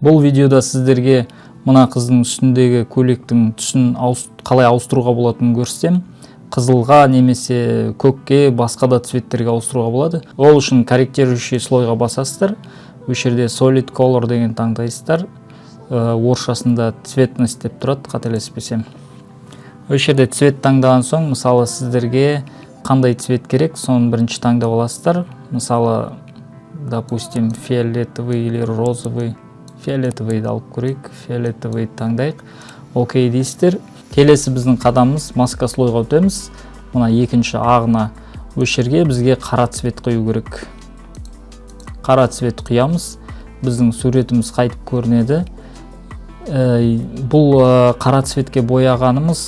Бұл видеода сіздерге мына қыздың үстіндегі көйлектің түсін қалай ауыстыруға болатынын көрсетем. Қызылға немесе көкке, басқа да цветтерге ауыстыруға болады. Ол үшін корректирующий слойға басасыздар. Бұл жерде Solid Color деген таңдайсыздар. Орысшасында цветность деп тұрады, қателеспесем. Бұл жерде цвет таңдаған соң, мысалы сіздерге қандай цвет керек, соны бірінші таңдап аласыздар. Мысалы, допустим, фиолетовый или розовый. Фиолетовый алып көрейік, фиолетовый таңдайық. Окей дейсіздер. Келесі біздің қадамымыз маска слойға өтеміз. Мына екінші ағына өшерге бізге қара цвет құю керек. Қара цвет құямыз. Біздің суретіміз қайтып көрінеді. Бұл қара цветке бояғанымыз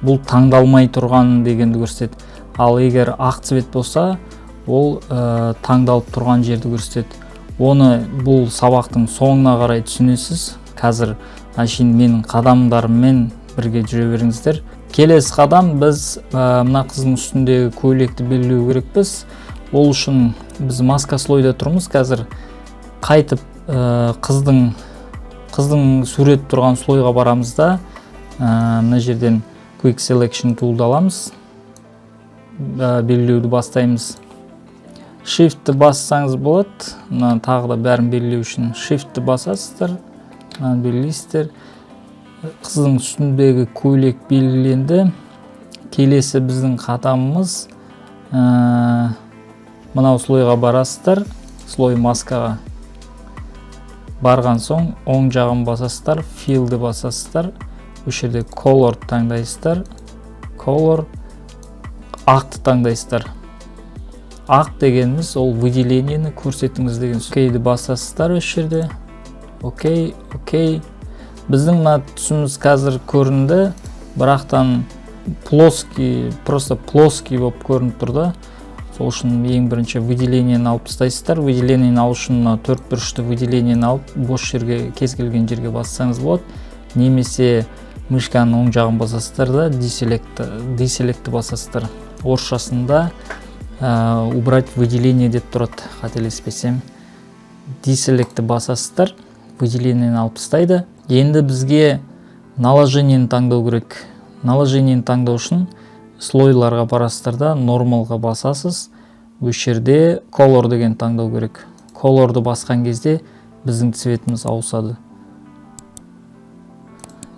бұл таңдалмай тұрған дегенді көрсетеді. Ал егер ақ цвет болса, ол таңдалып тұрған жерді көрсетеді. Оны бұл сабақтың соңына қарай түсінесіз. Қазір менің қадамдарыммен бірге жүре беріңіздер. Келесі қадам біз мына қыздың үстіндегі көйлекті белгілеу керекпіз. Ол үшін біз маска слойда тұрмыз. Қазір қайтып қыздың сурет тұрған слойға барамыз да мына жерден Quick Selection tool'ды аламыз. Белгілеуді бастаймыз. Shift-ті бассаңыз болады. Тағы да бәрін белгілеу үшін Shift-ті басасыздар. Белгілейсіздер. Қыздың үстіндегі көйлек белгіленді. Келесі біздің қадамымыз мынау слойға барасыздар. Слой маскаға барған соң оң жағын басасыздар. Fill-ді басасыздар. Бұл жерде Color таңдайсыздар. Color ақты таңдайсыздар. Ақ дегеніміз ол выделениені көрсетіңіз деген. Окейді басасыздар осы жерде. Окей. Біздің мына түсіміз қазір көрінді. Бірақтан просто плоский болып көрініп тұрды. Сол үшін ең бірінші выделениені алып тастайсыздар. Выделениені алу үшін 4 бұрышты выделениені алып бос жерге, кез келген жерге бассаңыз болады. Немесе мышканың оң жағын басасыздар да Deselect'ті басасыздар. Орысшасында убрать выделение деп тұрады, қателеспесем. Deselect'ті басасыздар, выделениені алып тастайды. Енді бізге наложениені таңдау керек. Наложениені таңдау үшін слойларға барасыздар да нормалға басасыз. Бұл жерде Color деген таңдау керек. Color'ды басқан кезде біздің цветіміз ауысады.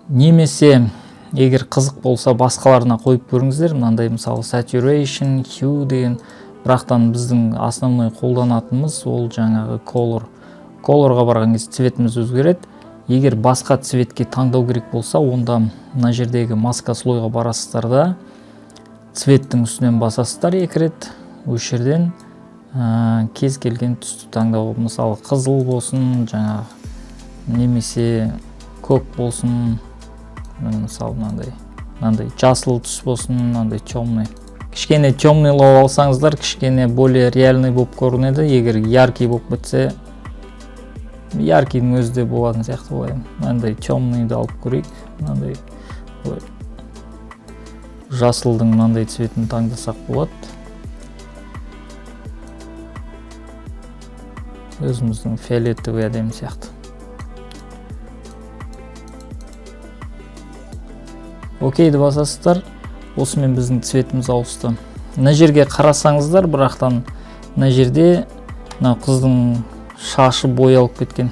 Немесе егер қызық болса басқаларына қойып көріңіздер. Мынандай мысалы Saturation, Hue деген. Бірақтан біздің основной қолданатынымыз ол жаңағы Color. Colorға барған кезде цветіміз өзгереді. Егер басқа цветке таңдау керек болса, онда мына жердегі маска слойға барасыздар да цветтің үстінен басасыздар 2 рет. Осы жерден кез келген түсті таңдау. Мысалы қызыл болсын, жаңағы немесе көк болсын. Мысалы мынандай жасыл түс болсын, мынандай темный. Кішкене темныйлау алсаңыздар, кішкене более реальный болып көрінеді. Егер яркий болып бітсе, яркийдің өзі де болатын сияқты болайын. Мынандай темныйды алып көрейік. Мынандай жасылдың мынандай цветін таңдасақ болады. Өзіміздің фиолетовый әдемі сияқты. Окейді басасыздар. Осымен біздің цветіміз ауысты. Мына жерге қарасаңыздар, бірақтан мына жерде қыздың шашы боялып кеткен.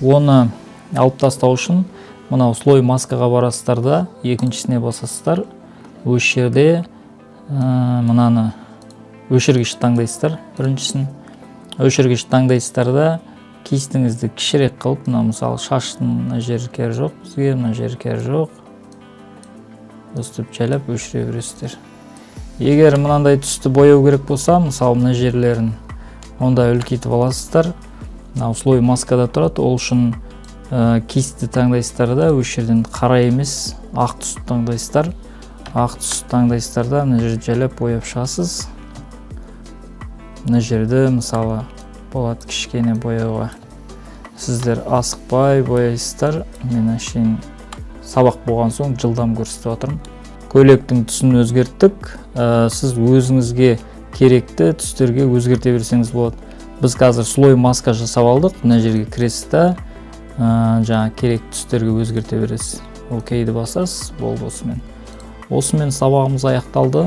Оны алып тастау үшін мынау слой маскаға барасыздар да екіншісіне басасыздар. Осы жерде мынаны өшіргіш таңдайсыздар. Біріншісін өшіргіш таңдайсыздар да кистіңізді кішірек қылып, мысалы шаштың мына жері кері жоқ, бізге мына жері кері жоқ. Өстіп жайлап өшіре бересіздер. Егер мынандай түсті бояу керек болса, мысалы мына жерлерін онда үлкейтіп аласыздар. Слой маскада тұрады. Ол үшін кисті таңдайсыздар да осы жерден қара емес, ақ түсті таңдайсыздар. Ақ түсті таңдайсыздар да мына жерді жайлап бояп шығасыз. Мына жерді мысалы болады кішкене бояуға. Сіздер асықпай бояйсыздар. Мен әшейін сабақ болған соң жылдам көрсетіп отырмын. Көйлектің түсін өзгерттік. Сіз өзіңізге керекті түстерге өзгерте берсеңіз болады. Біз қазір слой маска жасап алдық. Мына жерге кіресіз да жаңа керек түстерге өзгерте бересіз. Окейді басасыз, болды осымен. Осымен сабағымыз аяқталды.